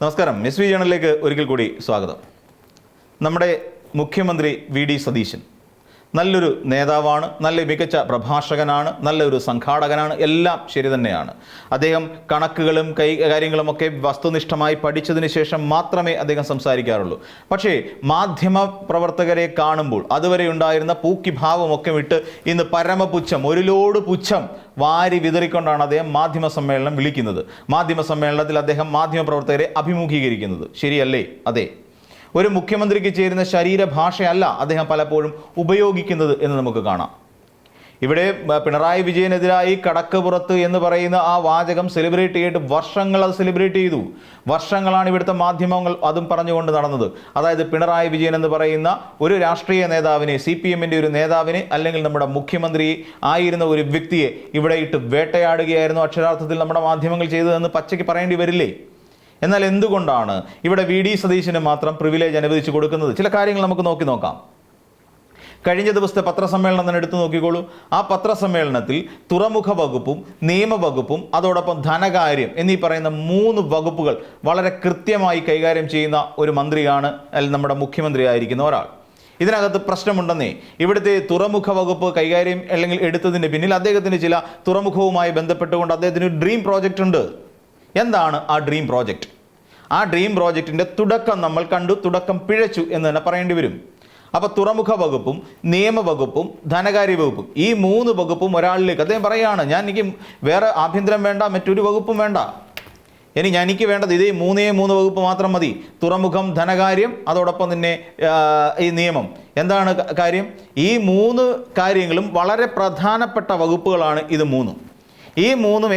നമസ്കാരം. S V ജേണലിലേക്ക് ഒരിക്കൽ കൂടി സ്വാഗതം. നമ്മുടെ മുഖ്യമന്ത്രി വി.ഡി. സതീശൻ നല്ലൊരു നേതാവാണ്, നല്ല മികച്ച പ്രഭാഷകനാണ്, നല്ലൊരു സംഘാടകനാണ്, എല്ലാം ശരി തന്നെയാണ്. അദ്ദേഹം കണക്കുകളും കാര്യങ്ങളുമൊക്കെ വസ്തുനിഷ്ഠമായി പഠിച്ചതിന് ശേഷം മാത്രമേ അദ്ദേഹം സംസാരിക്കാറുള്ളൂ. പക്ഷേ മാധ്യമ പ്രവർത്തകരെ കാണുമ്പോൾ അതുവരെ ഉണ്ടായിരുന്ന പൂക്കിഭാവമൊക്കെ വിട്ട് ഇന്ന് പരമപുച്ഛം, ഒരു ലോഡ് പുച്ഛം വാരി വിതറിക്കൊണ്ടാണ് അദ്ദേഹം മാധ്യമ സമ്മേളനം വിളിക്കുന്നത്. മാധ്യമ സമ്മേളനത്തിൽ അദ്ദേഹം മാധ്യമപ്രവർത്തകരെ അഭിമുഖീകരിക്കുന്നത് ശരിയല്ലേ? അതെ. ഒരു മുഖ്യമന്ത്രിക്ക് ചേരുന്ന ശരീരഭാഷയല്ല അദ്ദേഹം പലപ്പോഴും ഉപയോഗിക്കുന്നത് എന്ന് നമുക്ക് കാണാം. ഇവിടെ പിണറായി വിജയനെതിരായി കടക്കുപുറത്ത് എന്ന് പറയുന്ന ആ വാചകം സെലിബ്രേറ്റ് ചെയ്തിട്ട് വർഷങ്ങൾ അത് സെലിബ്രേറ്റ് ചെയ്തു. വർഷങ്ങളാണ് ഇവിടുത്തെ മാധ്യമങ്ങൾ അതും പറഞ്ഞുകൊണ്ട് നടന്നത്. അതായത് പിണറായി വിജയൻ എന്ന് പറയുന്ന ഒരു രാഷ്ട്രീയ നേതാവിനെ, CPM-ന്റെ ഒരു നേതാവിനെ, അല്ലെങ്കിൽ നമ്മുടെ മുഖ്യമന്ത്രി ആയിരുന്ന ഒരു വ്യക്തിയെ ഇവിടെ ഇട്ട് വേട്ടയാടുകയായിരുന്നു അക്ഷരാർത്ഥത്തിൽ നമ്മുടെ മാധ്യമങ്ങൾ ചെയ്തതെന്ന് പച്ചയ്ക്ക് പറയേണ്ടി വരില്ലേ? എന്നാൽ എന്തുകൊണ്ടാണ് ഇവിടെ വി.ഡി. സതീശന് മാത്രം പ്രിവിലേജ് അനുവദിച്ചു കൊടുക്കുന്നത്? ചില കാര്യങ്ങൾ നമുക്ക് നോക്കാം. കഴിഞ്ഞ ദിവസത്തെ പത്രസമ്മേളനം തന്നെ എടുത്തു നോക്കിക്കോളൂ. ആ പത്രസമ്മേളനത്തിൽ തുറമുഖ വകുപ്പും നിയമവകുപ്പും അതോടൊപ്പം ധനകാര്യം എന്നീ പറയുന്ന 3 വകുപ്പുകൾ വളരെ കൃത്യമായി കൈകാര്യം ചെയ്യുന്ന ഒരു മന്ത്രിയാണ് നമ്മുടെ മുഖ്യമന്ത്രി ആയിരിക്കുന്ന ഒരാൾ. ഇതിനകത്ത് പ്രശ്നമുണ്ടെന്നേ. ഇവിടുത്തെ തുറമുഖ വകുപ്പ് കൈകാര്യം അല്ലെങ്കിൽ എടുത്തതിന് പിന്നിൽ അദ്ദേഹത്തിന് ചില തുറമുഖവുമായി ബന്ധപ്പെട്ടുകൊണ്ട് അദ്ദേഹത്തിന് ഒരു ഡ്രീം പ്രോജക്റ്റ് ഉണ്ട്. എന്താണ് ആ ഡ്രീം പ്രോജക്റ്റ്? ആ ഡ്രീം പ്രോജക്റ്റിൻ്റെ തുടക്കം നമ്മൾ കണ്ടു, തുടക്കം പിഴച്ചു എന്ന് തന്നെ പറയേണ്ടി വരും. അപ്പോൾ തുറമുഖ വകുപ്പും നിയമവകുപ്പും ധനകാര്യ വകുപ്പും, ഈ 3 വകുപ്പും ഒരാളിലേക്ക് അദ്ദേഹം പറയുകയാണ്, എനിക്ക് വേറെ ആഭ്യന്തരം വേണ്ട, മറ്റൊരു വകുപ്പും വേണ്ട, എനിക്ക് വേണ്ടത് ഇതേ 3 വകുപ്പ് മാത്രം മതി. തുറമുഖം, ധനകാര്യം, അതോടൊപ്പം തന്നെ ഈ നിയമം. എന്താണ് കാര്യം? ഈ 3 കാര്യങ്ങളും വളരെ പ്രധാനപ്പെട്ട വകുപ്പുകളാണ്. ഇത് 3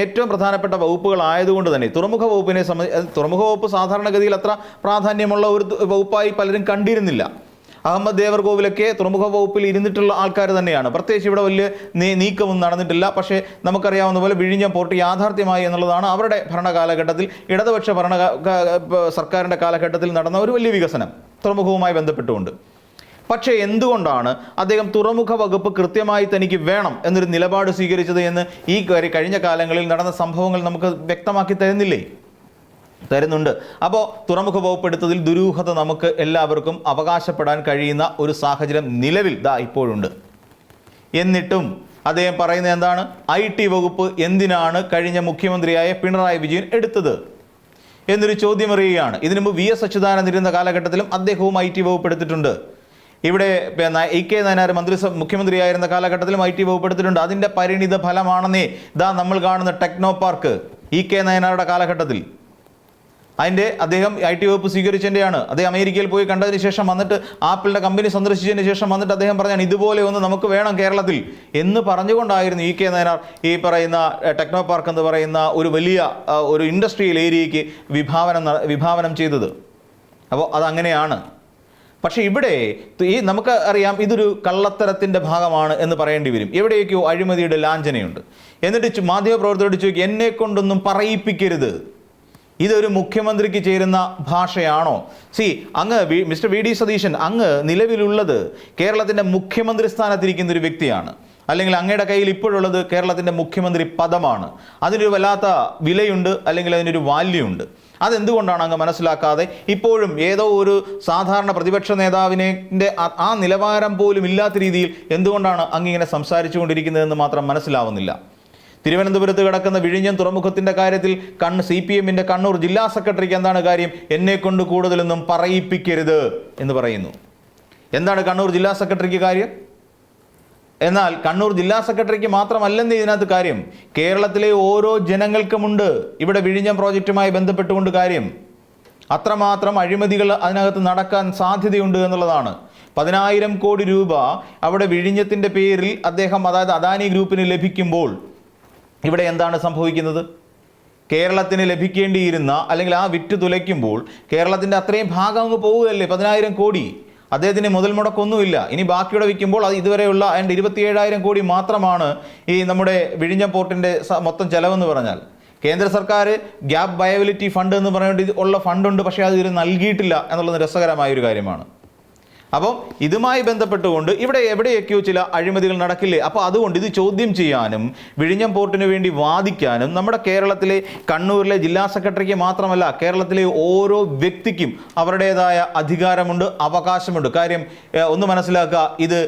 ഏറ്റവും പ്രധാനപ്പെട്ട വകുപ്പുകളായതുകൊണ്ട് തന്നെ തുറമുഖ വകുപ്പിനെ തുറമുഖ വകുപ്പ് സാധാരണഗതിയിൽ അത്ര പ്രാധാന്യമുള്ള ഒരു വകുപ്പായി പലരും കണ്ടിരുന്നില്ല. അഹമ്മദ് ദേവർകോവിലൊക്കെ തുറമുഖ വകുപ്പിൽ ഇരുന്നിട്ടുള്ള ആൾക്കാർ തന്നെയാണ്. പ്രത്യേകിച്ച് ഇവിടെ വലിയ നീക്കമൊന്നും നടന്നിട്ടില്ല. പക്ഷേ നമുക്കറിയാവുന്ന പോലെ വിഴിഞ്ഞം പോർട്ട് യാഥാർത്ഥ്യമായി എന്നുള്ളതാണ് അവരുടെ ഭരണകാലഘട്ടത്തിൽ, ഇടതുപക്ഷ സർക്കാരിൻ്റെ കാലഘട്ടത്തിൽ നടന്ന ഒരു വലിയ വികസനം തുറമുഖവുമായി ബന്ധപ്പെട്ടുകൊണ്ട്. പക്ഷേ എന്തുകൊണ്ടാണ് അദ്ദേഹം തുറമുഖ വകുപ്പ് കൃത്യമായി തനിക്ക് വേണം എന്നൊരു നിലപാട് സ്വീകരിച്ചത് എന്ന് ഈ കഴിഞ്ഞ കാലങ്ങളിൽ നടന്ന സംഭവങ്ങൾ നമുക്ക് വ്യക്തമാക്കി തരുന്നുണ്ട്. അപ്പോൾ തുറമുഖ വകുപ്പ് എടുത്തതിൽ ദുരൂഹത നമുക്ക് എല്ലാവർക്കും അവകാശപ്പെടാൻ കഴിയുന്ന ഒരു സാഹചര്യം നിലവിൽ ഇപ്പോഴുണ്ട്. എന്നിട്ടും അദ്ദേഹം പറയുന്നത് എന്താണ്? IT വകുപ്പ് എന്തിനാണ് കഴിഞ്ഞ മുഖ്യമന്ത്രിയായ പിണറായി വിജയൻ എടുത്തത് എന്നൊരു ചോദ്യം അറിയുകയാണ്. ഇതിനു മുമ്പ് VS അച്യുതാനന്ദൻ ഇരുന്ന കാലഘട്ടത്തിലും അദ്ദേഹവും IT വകുപ്പ് എടുത്തിട്ടുണ്ട്. ഇവിടെ E.K. നയനാർ മുഖ്യമന്ത്രിയായിരുന്ന കാലഘട്ടത്തിലും IT വകുപ്പ് എടുത്തിട്ടുണ്ട്. അതിൻ്റെ പരിണിത ഫലമാണെന്നേ നമ്മൾ കാണുന്ന ടെക്നോ പാർക്ക് E.K. നയനാരുടെ കാലഘട്ടത്തിൽ. അദ്ദേഹം IT വകുപ്പ് സ്വീകരിച്ചതിൻ്റെയാണ്. അദ്ദേഹം അമേരിക്കയിൽ പോയി കണ്ടതിന് ശേഷം വന്നിട്ട് ആപ്പിളിൻ്റെ കമ്പനി സന്ദർശിച്ചതിന് ശേഷം വന്നിട്ട് അദ്ദേഹം പറഞ്ഞാണ്, ഇതുപോലെ ഒന്ന് നമുക്ക് വേണം കേരളത്തിൽ എന്ന് പറഞ്ഞുകൊണ്ടായിരുന്നു E.K. നയനാർ ഈ പറയുന്ന ടെക്നോ പാർക്ക് എന്ന് പറയുന്ന ഒരു വലിയ ഒരു ഇൻഡസ്ട്രിയൽ ഏരിയയ്ക്ക് വിഭാവനം ചെയ്തത്. അപ്പോൾ അതങ്ങനെയാണ്. പക്ഷേ ഇവിടെ നമുക്ക് അറിയാം, ഇതൊരു കള്ളത്തരത്തിൻ്റെ ഭാഗമാണ് എന്ന് പറയേണ്ടി വരും. എവിടെയൊക്കെയോ അഴിമതിയുടെ ലാഞ്ചനയുണ്ട്. എന്നിട്ട് മാധ്യമപ്രവർത്തകരോട് ചോദിക്കും, എന്നെ കൊണ്ടൊന്നും പറയിപ്പിക്കരുത്, ഇതൊരു മുഖ്യമന്ത്രിക്ക് ചേരുന്ന ഭാഷയാണോ? അങ്ങ് മിസ്റ്റർ വി.ഡി. സതീശൻ, അങ്ങ് നിലവിലുള്ളത് കേരളത്തിൻ്റെ മുഖ്യമന്ത്രി സ്ഥാനത്തിരിക്കുന്ന ഒരു വ്യക്തിയാണ്. അല്ലെങ്കിൽ അങ്ങയുടെ കയ്യിൽ ഇപ്പോഴുള്ളത് കേരളത്തിൻ്റെ മുഖ്യമന്ത്രി പദമാണ്. അതിനൊരു വല്ലാത്ത വിലയുണ്ട്, അല്ലെങ്കിൽ അതിനൊരു വാല്യമുണ്ട്. അതെന്തുകൊണ്ടാണ് അങ്ങ് മനസ്സിലാക്കാതെ ഇപ്പോഴും ഏതോ ഒരു സാധാരണ പ്രതിപക്ഷ നേതാവിൻ്റെ ആ നിലവാരം പോലും ഇല്ലാത്ത രീതിയിൽ എന്തുകൊണ്ടാണ് അങ്ങിങ്ങനെ സംസാരിച്ചു കൊണ്ടിരിക്കുന്നതെന്ന് മാത്രം മനസ്സിലാവുന്നില്ല. തിരുവനന്തപുരത്ത് കിടക്കുന്ന വിഴിഞ്ഞം തുറമുഖത്തിൻ്റെ കാര്യത്തിൽ CPM-ന്റെ കണ്ണൂർ ജില്ലാ സെക്രട്ടറിക്ക് എന്താണ് കാര്യം? എന്നെ കൊണ്ട് കൂടുതലൊന്നും പറയിപ്പിക്കരുത് എന്ന് പറയുന്നു. എന്താണ് കണ്ണൂർ ജില്ലാ സെക്രട്ടറിക്ക് കാര്യം? എന്നാൽ കണ്ണൂർ ജില്ലാ സെക്രട്ടറിക്ക് മാത്രമല്ലെന്ന് ഇതിനകത്ത് കാര്യം, കേരളത്തിലെ ഓരോ ജനങ്ങൾക്കുമുണ്ട് ഇവിടെ വിഴിഞ്ഞം പ്രോജക്റ്റുമായി ബന്ധപ്പെട്ടുകൊണ്ട് കാര്യം. അത്രമാത്രം അഴിമതികൾ അതിനകത്ത് നടക്കാൻ സാധ്യതയുണ്ട് എന്നുള്ളതാണ്. 10,000 കോടി രൂപ അവിടെ വിഴിഞ്ഞത്തിൻ്റെ പേരിൽ അദ്ദേഹം, അതായത് അദാനി ഗ്രൂപ്പിന് ലഭിക്കുമ്പോൾ ഇവിടെ എന്താണ് സംഭവിക്കുന്നത്? കേരളത്തിന് ലഭിക്കേണ്ടിയിരുന്ന, അല്ലെങ്കിൽ ആ വിറ്റ് തുലയ്ക്കുമ്പോൾ കേരളത്തിൻ്റെ അത്രയും ഭാഗം അങ്ങ് പോവുകയല്ലേ? 10,000 കോടി. അദ്ദേഹത്തിന് മുതൽ മുടക്കൊന്നുമില്ല. ഇനി ബാക്കിയുടെ വിൽക്കുമ്പോൾ അത് ഇതുവരെയുള്ള അതിൻ്റെ 27,000 കോടി മാത്രമാണ് ഈ നമ്മുടെ വിഴിഞ്ഞം പോർട്ടിൻ്റെ മൊത്തം ചെലവെന്ന് പറഞ്ഞാൽ. കേന്ദ്ര സർക്കാർ ഗ്യാപ്പ് വയബിലിറ്റി ഫണ്ട് എന്ന് പറഞ്ഞുകൊണ്ട് ഉള്ള ഫണ്ടുണ്ട്, പക്ഷേ അത് നൽകിയിട്ടില്ല എന്നുള്ളത് രസകരമായൊരു കാര്യമാണ്. അപ്പം ഇതുമായി ബന്ധപ്പെട്ടുകൊണ്ട് ഇവിടെ എവിടെയൊക്കെയോ ചില അഴിമതികൾ നടക്കില്ലേ? അപ്പോൾ അതുകൊണ്ട് ഇത് ചോദ്യം ചെയ്യാനും വിഴിഞ്ഞം പോർട്ടിന് വേണ്ടി വാദിക്കാനും നമ്മുടെ കേരളത്തിലെ കണ്ണൂരിലെ ജില്ലാ സെക്രട്ടറിക്ക് മാത്രമല്ല കേരളത്തിലെ ഓരോ വ്യക്തിക്കും അവരുടേതായ അധികാരമുണ്ട്, അവകാശമുണ്ട്. കാര്യം ഒന്ന് മനസ്സിലാക്കുക, ഇത്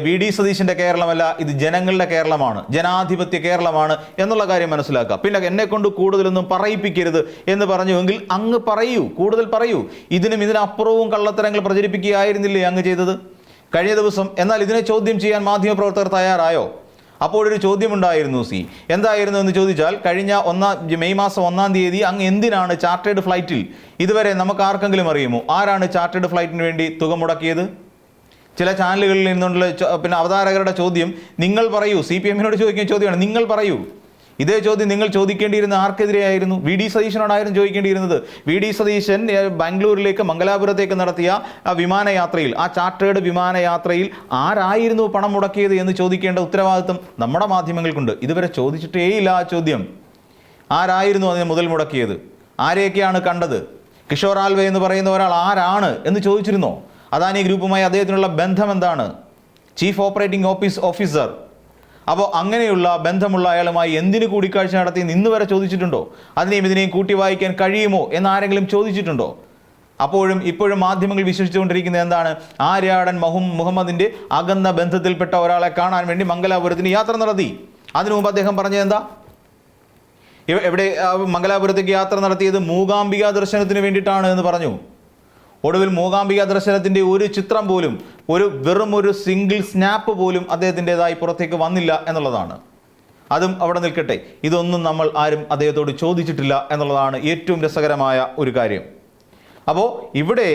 വി.ഡി. സതീശൻ്റെ കേരളമല്ല, ഇത് ജനങ്ങളുടെ കേരളമാണ്, ജനാധിപത്യ കേരളമാണ് എന്നുള്ള കാര്യം മനസ്സിലാക്കുക. പിന്നെ എന്നെ കൊണ്ട് കൂടുതലൊന്നും പറയിപ്പിക്കരുത് എന്ന് പറഞ്ഞുവെങ്കിൽ അങ്ങ് പറയൂ, കൂടുതൽ പറയൂ. ഇതിനപ്പുറവും കള്ളത്തരങ്ങൾ പ്രചരിപ്പിക്കുകയായിരുന്നില്ലേ അങ്ങ് ചെയ്തത് കഴിഞ്ഞ ദിവസം? എന്നാൽ ഇതിനെ ചോദ്യം ചെയ്യാൻ മാധ്യമപ്രവർത്തകർ തയ്യാറായോ? അപ്പോഴൊരു ചോദ്യമുണ്ടായിരുന്നു. എന്തായിരുന്നു എന്ന് ചോദിച്ചാൽ, കഴിഞ്ഞ മെയ് മാസം 1-ാം തീയതി അങ്ങ് എന്തിനാണ് ചാർട്ടേഡ് ഫ്ലൈറ്റിൽ, ഇതുവരെ നമുക്ക് ആർക്കെങ്കിലും അറിയുമോ ആരാണ് ചാർട്ടേഡ് ഫ്ലൈറ്റിന് വേണ്ടി തുക മുടക്കിയത്? ചില ചാനലുകളിൽ നിന്നുള്ള അവതാരകരുടെ ചോദ്യം, നിങ്ങൾ പറയൂ, CPM-നോട് ചോദിക്കുന്ന ചോദ്യമാണ്, നിങ്ങൾ പറയൂ. ഇതേ ചോദ്യം നിങ്ങൾ ചോദിക്കേണ്ടിയിരുന്ന ആർക്കെതിരെയായിരുന്നു? വി.ഡി. സതീശനോടായിരുന്നു ചോദിക്കേണ്ടിയിരുന്നത്. വി.ഡി. സതീശൻ ബാംഗ്ലൂരിലേക്ക് മംഗലാപുരത്തേക്ക് നടത്തിയ ആ വിമാനയാത്രയിൽ, ആ ചാർട്ടേഡ് വിമാനയാത്രയിൽ ആരായിരുന്നു പണം മുടക്കിയത് എന്ന് ചോദിക്കേണ്ട ഉത്തരവാദിത്വം നമ്മുടെ മാധ്യമങ്ങൾക്കുണ്ട്. ഇതുവരെ ചോദിച്ചിട്ടേയില്ല ആ ചോദ്യം. ആരായിരുന്നു അതിന് മുതൽ മുടക്കിയത്? ആരെയൊക്കെയാണ് കണ്ടത്? കിഷോർ ആൽവെ എന്ന് പറയുന്ന ഒരാൾ ആരാണ് എന്ന് ചോദിച്ചിരുന്നോ? അദാനി ഗ്രൂപ്പുമായി അദ്ദേഹത്തിനുള്ള ബന്ധം എന്താണ്? Chief operating officer. അപ്പോൾ അങ്ങനെയുള്ള ബന്ധമുള്ള അയാളുമായി എന്തിന് കൂടിക്കാഴ്ച നടത്തി ഇന്ന് വരെ ചോദിച്ചിട്ടുണ്ടോ? ഇതിനെയും കൂട്ടി വായിക്കാൻ കഴിയുമോ എന്ന് ആരെങ്കിലും ചോദിച്ചിട്ടുണ്ടോ? ഇപ്പോഴും മാധ്യമങ്ങൾ വിശ്വസിച്ചുകൊണ്ടിരിക്കുന്നത് എന്താണ്? ആര്യാടൻ മുഹമ്മദിന്റെ അകന്ന ബന്ധത്തിൽപ്പെട്ട ഒരാളെ കാണാൻ വേണ്ടി മംഗലാപുരത്തിന് യാത്ര നടത്തി. അതിനു മുമ്പ് അദ്ദേഹം പറഞ്ഞത് എന്താ? എവിടെ മംഗലാപുരത്തേക്ക് യാത്ര നടത്തിയത്? മൂകാംബിക ദർശനത്തിന് വേണ്ടിയിട്ടാണ് എന്ന് പറഞ്ഞു. ഒടുവിൽ മൂകാംബിക ദർശനത്തിൻ്റെ ഒരു ചിത്രം പോലും, വെറും ഒരു സിംഗിൾ സ്നാപ്പ് പോലും അദ്ദേഹത്തിൻ്റെതായി പുറത്തേക്ക് വന്നില്ല എന്നുള്ളതാണ്. അതും അവിടെ നിൽക്കട്ടെ, ഇതൊന്നും നമ്മൾ ആരും അദ്ദേഹത്തോട് ചോദിച്ചിട്ടില്ല എന്നുള്ളതാണ് ഏറ്റവും രസകരമായ ഒരു കാര്യം. അപ്പോൾ ഇവിടെ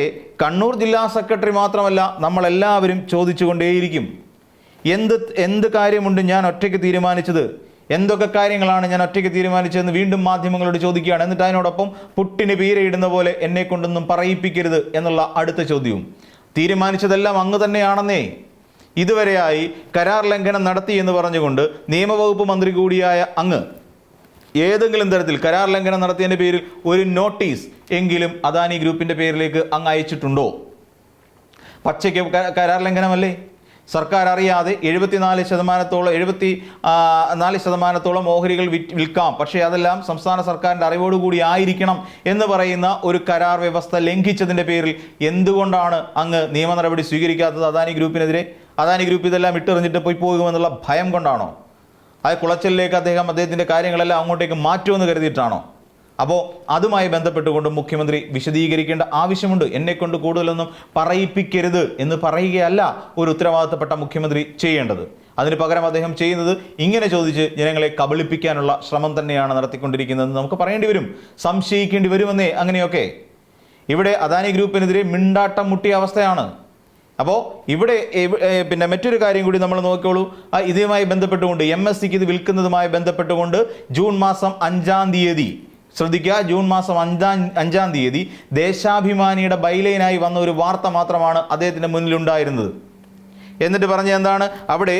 കണ്ണൂർ ജില്ലാ സെക്രട്ടറി മാത്രമല്ല, നമ്മളെല്ലാവരും ചോദിച്ചുകൊണ്ടേയിരിക്കും, എന്ത് കാര്യമുണ്ട് ഞാൻ ഒറ്റയ്ക്ക് തീരുമാനിച്ചത്, എന്തൊക്കെ കാര്യങ്ങളാണ് ഞാൻ ഒറ്റയ്ക്ക് തീരുമാനിച്ചതെന്ന് വീണ്ടും മാധ്യമങ്ങളോട് ചോദിക്കുകയാണ്. എന്നിട്ട് അതിനോടൊപ്പം പുട്ടിന് പീരയിടുന്ന പോലെ എന്നെ കൊണ്ടൊന്നും പറയിപ്പിക്കരുത് എന്നുള്ള അടുത്ത ചോദ്യവും. തീരുമാനിച്ചതെല്ലാം അങ്ങ് തന്നെയാണെന്നേ. ഇതുവരെയായി കരാർ ലംഘനം നടത്തി എന്ന് പറഞ്ഞുകൊണ്ട് നിയമവകുപ്പ് മന്ത്രി കൂടിയായ അങ്ങ് ഏതെങ്കിലും തരത്തിൽ കരാർ ലംഘനം നടത്തിയതിൻ്റെ പേരിൽ ഒരു നോട്ടീസ് എങ്കിലും അദാനി ഗ്രൂപ്പിൻ്റെ പേരിലേക്ക് അങ്ങ് അയച്ചിട്ടുണ്ടോ? പച്ചയ്ക്ക് കരാർ ലംഘനമല്ലേ? സർക്കാർ അറിയാതെ 74% ഓഹരികൾ വിൽക്കാം, പക്ഷേ അതെല്ലാം സംസ്ഥാന സർക്കാരിൻ്റെ അറിവോടുകൂടി ആയിരിക്കണം എന്ന് പറയുന്ന ഒരു കരാർ വ്യവസ്ഥ ലംഘിച്ചതിൻ്റെ പേരിൽ എന്തുകൊണ്ടാണ് അങ്ങ് നിയമ നടപടി സ്വീകരിക്കാത്തത് അദാനി ഗ്രൂപ്പിനെതിരെ? അദാനി ഗ്രൂപ്പ് ഇതെല്ലാം ഇട്ടെറിഞ്ഞിട്ട് പോകുമെന്നുള്ള ഭയം കൊണ്ടാണോ? അത് കുളച്ചലിലേക്ക് അദ്ദേഹത്തിൻ്റെ കാര്യങ്ങളെല്ലാം അങ്ങോട്ടേക്ക് മാറ്റുമെന്ന് കരുതിയിട്ടാണോ? അപ്പോൾ അതുമായി ബന്ധപ്പെട്ടുകൊണ്ട് മുഖ്യമന്ത്രി വിശദീകരിക്കേണ്ട ആവശ്യമുണ്ട്. എന്നെക്കൊണ്ട് കൂടുതലൊന്നും പറയിപ്പിക്കരുത് എന്ന് പറയുകയല്ല ഒരു ഉത്തരവാദിത്തപ്പെട്ട മുഖ്യമന്ത്രി ചെയ്യേണ്ടത്. അതിന് പകരം അദ്ദേഹം ചെയ്യുന്നത് ഇങ്ങനെ ചോദിച്ച് ജനങ്ങളെ കബളിപ്പിക്കാനുള്ള ശ്രമം തന്നെയാണ് നടത്തിക്കൊണ്ടിരിക്കുന്നതെന്ന് നമുക്ക് പറയേണ്ടി വരും, സംശയിക്കേണ്ടി വരുമെന്നേ. അങ്ങനെയൊക്കെ ഇവിടെ അദാനി ഗ്രൂപ്പിനെതിരെ മിണ്ടാട്ടം മുട്ടിയ അവസ്ഥയാണ്. അപ്പോൾ ഇവിടെ മറ്റൊരു കാര്യം കൂടി നമ്മൾ നോക്കിക്കോളൂ. ഇതുമായി ബന്ധപ്പെട്ടുകൊണ്ട് MSCക്ക് ഇത് വിൽക്കുന്നതുമായി ബന്ധപ്പെട്ടുകൊണ്ട് ജൂൺ മാസം 5-ാം തീയതി, ശ്രദ്ധിക്കുക, ജൂൺ മാസം 5-ാം തീയതി ദേശാഭിമാനിയുടെ ബൈലൈനായി വന്ന ഒരു വാർത്ത മാത്രമാണ് അദ്ദേഹത്തിൻ്റെ മുന്നിലുണ്ടായിരുന്നത്. എന്നിട്ട് പറഞ്ഞ എന്താണ്? അവിടെ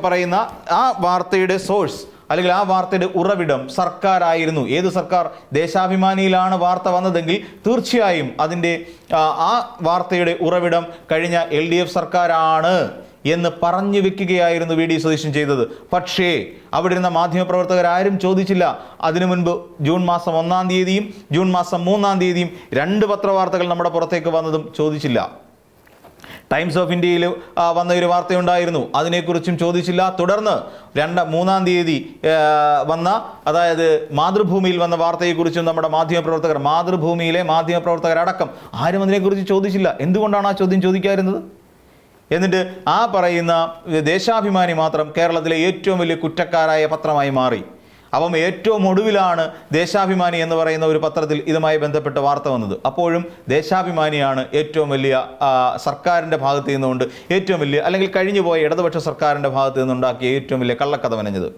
പറയുന്ന ആ വാർത്തയുടെ സോഴ്സ് അല്ലെങ്കിൽ ആ വാർത്തയുടെ ഉറവിടം സർക്കാരായിരുന്നു. ഏത് സർക്കാർ? ദേശാഭിമാനിയിലാണ് വാർത്ത വന്നതെങ്കിൽ തീർച്ചയായും അതിൻ്റെ ആ വാർത്തയുടെ ഉറവിടം കഴിഞ്ഞ LDF സർക്കാരാണ് എന്ന് പറഞ്ഞു വെക്കുകയായിരുന്നു വി.ഡി. സതീശൻ ചെയ്തത്. പക്ഷേ അവിടെ ഇരുന്ന മാധ്യമപ്രവർത്തകരാരും ചോദിച്ചില്ല. അതിനു മുൻപ് ജൂൺ മാസം 1-ാം തീയതിയും ജൂൺ മാസം 3-ാം തീയതിയും 2 പത്രവാർത്തകൾ നമ്മുടെ പുറത്തേക്ക് വന്നതും ചോദിച്ചില്ല. ടൈംസ് ഓഫ് ഇന്ത്യയിൽ വന്ന ഒരു വാർത്തയുണ്ടായിരുന്നു, അതിനെക്കുറിച്ചും ചോദിച്ചില്ല. തുടർന്ന് 3-ാം തീയതി വന്ന, അതായത് മാതൃഭൂമിയിൽ വന്ന വാർത്തയെക്കുറിച്ചും നമ്മുടെ മാതൃഭൂമിയിലെ മാധ്യമപ്രവർത്തകരടക്കം ആരും അതിനെക്കുറിച്ച് ചോദിച്ചില്ല. എന്തുകൊണ്ടാണ് ആ ചോദ്യം ചോദിക്കാറുന്നത്? എന്നിട്ട് ആ പറയുന്ന ദേശാഭിമാനി മാത്രം കേരളത്തിലെ ഏറ്റവും വലിയ കുറ്റക്കാരായ പത്രമായി മാറി. അപ്പം ഏറ്റവും ഒടുവിലാണ് ദേശാഭിമാനി എന്ന് പറയുന്ന ഒരു പത്രത്തിൽ ഇതുമായി ബന്ധപ്പെട്ട വാർത്ത വന്നത്. അപ്പോഴും ദേശാഭിമാനിയാണ് ഏറ്റവും വലിയ സർക്കാരിൻ്റെ ഭാഗത്ത് നിന്നുകൊണ്ട് ഏറ്റവും വലിയ, അല്ലെങ്കിൽ കഴിഞ്ഞുപോയ ഇടതുപക്ഷ സർക്കാരിൻ്റെ ഭാഗത്ത് നിന്നുണ്ടാക്കിയ ഏറ്റവും വലിയ കള്ളക്കഥ മെനഞ്ഞത്.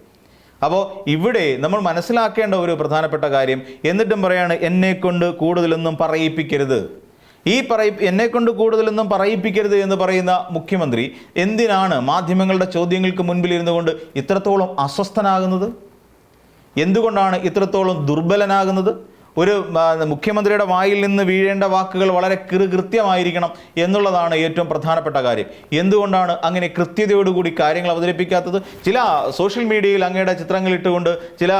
അപ്പോൾ ഇവിടെ നമ്മൾ മനസ്സിലാക്കേണ്ട ഒരു പ്രധാനപ്പെട്ട കാര്യം, എന്നിട്ടും പറയാണ് എന്നെക്കൊണ്ട് കൂടുതലൊന്നും പറയിപ്പിക്കരുത്. എന്നെക്കൊണ്ട് കൂടുതലൊന്നും പറയിപ്പിക്കരുത് എന്ന് പറയുന്ന മുഖ്യമന്ത്രി എന്തിനാണ് മാധ്യമങ്ങളുടെ ചോദ്യങ്ങൾക്ക് മുൻപിൽ ഇരുന്നു കൊണ്ട് ഇത്രത്തോളം അസ്വസ്ഥനാകുന്നത്? എന്തുകൊണ്ടാണ് ഇത്രത്തോളം ദുർബലനാകുന്നത്? ഒരു മുഖ്യമന്ത്രിയുടെ വായിൽ നിന്ന് വീഴേണ്ട വാക്കുകൾ വളരെ കൃത്യമായിരിക്കണം എന്നുള്ളതാണ് ഏറ്റവും പ്രധാനപ്പെട്ട കാര്യം. എന്തുകൊണ്ടാണ് അങ്ങനെ കൃത്യതയോടുകൂടി കാര്യങ്ങൾ അവതരിപ്പിക്കാത്തത്? ചില സോഷ്യൽ മീഡിയയിൽ അങ്ങയുടെ ചിത്രങ്ങൾ ഇട്ടുകൊണ്ട് ചില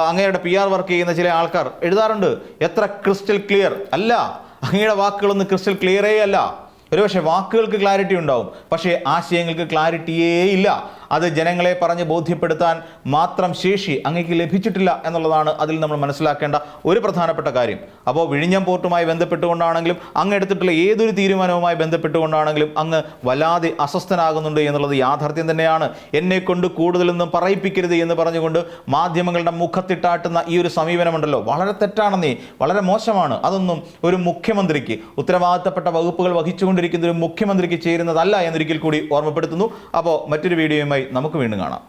അങ്ങയുടെ PR വർക്ക് ചെയ്യുന്ന ചില ആൾക്കാർ എഴുതാറുണ്ട്, എത്ര ക്രിസ്റ്റൽ ക്ലിയർ. അല്ല, അങ്ങയുടെ വാക്കുകളൊന്നും ക്രിസ്റ്റൽ ക്ലിയറേ അല്ല. ഒരുപക്ഷെ വാക്കുകൾക്ക് ക്ലാരിറ്റി ഉണ്ടാവും, പക്ഷേ ആശയങ്ങൾക്ക് ക്ലാരിറ്റിയേ ഇല്ല. അത് ജനങ്ങളെ പറഞ്ഞ് ബോധ്യപ്പെടുത്താൻ മാത്രം ശേഷി അങ്ങേക്ക് ലഭിച്ചിട്ടില്ല എന്നുള്ളതാണ് അതിൽ നമ്മൾ മനസ്സിലാക്കേണ്ട ഒരു പ്രധാനപ്പെട്ട കാര്യം. അപ്പോൾ വിഴിഞ്ഞം പോർട്ടുമായി ബന്ധപ്പെട്ടുകൊണ്ടാണെങ്കിലും അങ്ങ് എടുത്തിട്ടുള്ള ഏതൊരു തീരുമാനവുമായി ബന്ധപ്പെട്ടുകൊണ്ടാണെങ്കിലും അങ്ങ് വല്ലാതെ അസ്വസ്ഥനാകുന്നുണ്ട് എന്നുള്ളത് യാഥാർത്ഥ്യം തന്നെയാണ്. എന്നെ കൊണ്ട് കൂടുതലൊന്നും പറയിപ്പിക്കരുത് എന്ന് പറഞ്ഞുകൊണ്ട് മാധ്യമങ്ങളുടെ മുഖത്തിട്ടാട്ടുന്ന ഈ ഒരു സമീപനമുണ്ടല്ലോ, വളരെ തെറ്റാണെന്നേ, വളരെ മോശമാണ്. അതൊന്നും ഒരു മുഖ്യമന്ത്രിക്ക്, ഉത്തരവാദിത്തപ്പെട്ട വകുപ്പുകൾ വഹിച്ചുകൊണ്ടിരിക്കുന്ന ഒരു മുഖ്യമന്ത്രിക്ക് ചേരുന്നതല്ല എന്നൊരിക്കൽ കൂടി ഓർമ്മപ്പെടുത്തുന്നു. അപ്പോൾ മറ്റൊരു വീഡിയോയുമായി നമുക്ക് വീണ്ടും കാണാം.